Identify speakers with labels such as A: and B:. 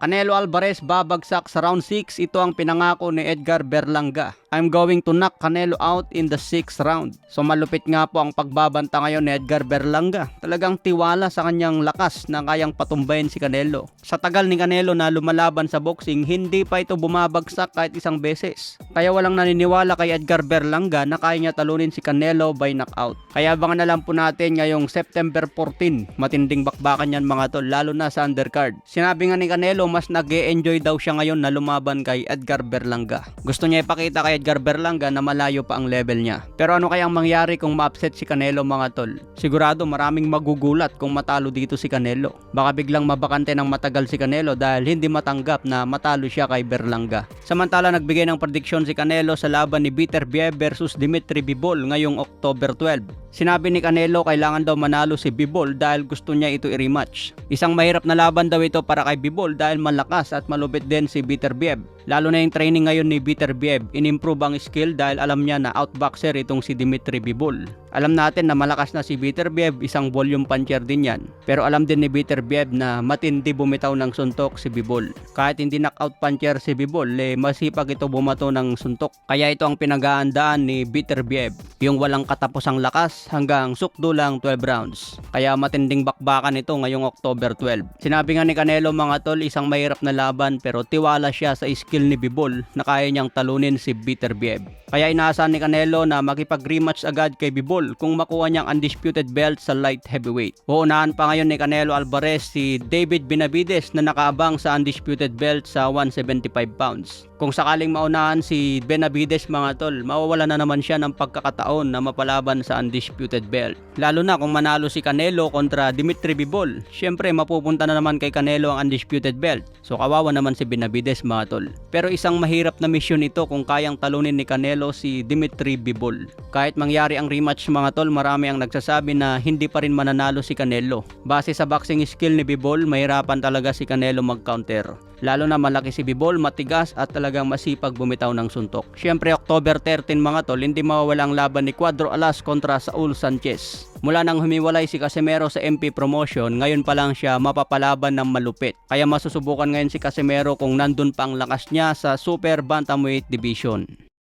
A: Canelo Alvarez babagsak sa round 6. Ito ang pinangako ni Edgar Berlanga. I'm going to knock Canelo out in the 6th round. So malupit nga po ang pagbabanta ngayon ni Edgar Berlanga. Talagang tiwala sa kanyang lakas na kayang patumbayin si Canelo. Sa tagal ni Canelo na lumalaban sa boxing, hindi pa ito bumabagsak kahit isang beses. Kaya walang naniniwala kay Edgar Berlanga na kaya niya talunin si Canelo by knockout. Kaya abangan na lang po natin ngayong September 14. Matinding bakbakan yan mga tol, lalo na sa undercard. Sinabi nga ni Canelo mas nag-e-enjoy daw siya ngayon na lumaban kay Edgar Berlanga. Gusto niya ipakita kay Edgar Berlanga na malayo pa ang level niya. Pero ano kayang mangyari kung ma-upset si Canelo mga tol? Sigurado maraming magugulat kung matalo dito si Canelo. Baka biglang mabakante ng matagal si Canelo dahil hindi matanggap na matalo siya kay Berlanga. Samantala nagbigay ng prediksyon si Canelo sa laban ni Beterbiev versus Dimitri Bivol ngayong October 12. Sinabi ni Canelo kailangan daw manalo si Bivol dahil gusto niya ito i-rematch. Isang mahirap na laban daw ito para kay Bivol dahil malakas at malupit din si Beterbiev. Lalo na yung training ngayon ni Beterbiev, in-improve ang skill dahil alam niya na outboxer itong si Dimitri Bivol. Alam natin na malakas na si Beterbiev, isang volume puncher din yan. Pero alam din ni Beterbiev na matindi bumitaw ng suntok si Bivol. Kahit hindi knockout puncher si Bivol, masipag ito bumato ng suntok. Kaya ito ang pinag-aandaan ni Beterbiev, yung walang katapusang lakas hanggang sukdo lang 12 rounds. Kaya matinding bakbakan ito ngayong October 12. Sinabi nga ni Canelo mga tol, isang mahirap na laban pero tiwala siya sa skill ni Bivol na kaya niyang talunin si Beterbiev. Kaya inaasahan ni Canelo na makipag-rematch agad kay Bivol kung makuha niyang undisputed belt sa light heavyweight. Uunahan pa ngayon ni Canelo Alvarez si David Benavidez na nakaabang sa undisputed belt sa 175 pounds. Kung sakaling maunahan si Benavidez mga tol, mawawala na naman siya ng pagkakataon na mapalaban sa undisputed belt. Lalo na kung manalo si Canelo kontra Dimitri Bivol, syempre mapupunta na naman kay Canelo ang undisputed belt. So kawawa naman si Benavidez mga tol. Pero isang mahirap na mission ito kung kayang talunin ni Canelo si Dimitri Bivol. Kahit mangyari ang rematch mga tol, marami ang nagsasabi na hindi pa rin mananalo si Canelo. Base sa boxing skill ni Bivol, mahirapan talaga si Canelo mag-counter. Lalo na malaki si Bivol, matigas at talagang masipag bumitaw ng suntok. Siyempre October 13 mga tol, hindi mawawala ang laban ni Cuadro Alas kontra Saul Sanchez. Mula nang humiwalay si Casimero sa MP Promotion, ngayon pa lang siya mapapalaban ng malupit. Kaya masusubukan ngayon si Casimero kung nandun pa ang lakas niya sa Super Bantamweight Division.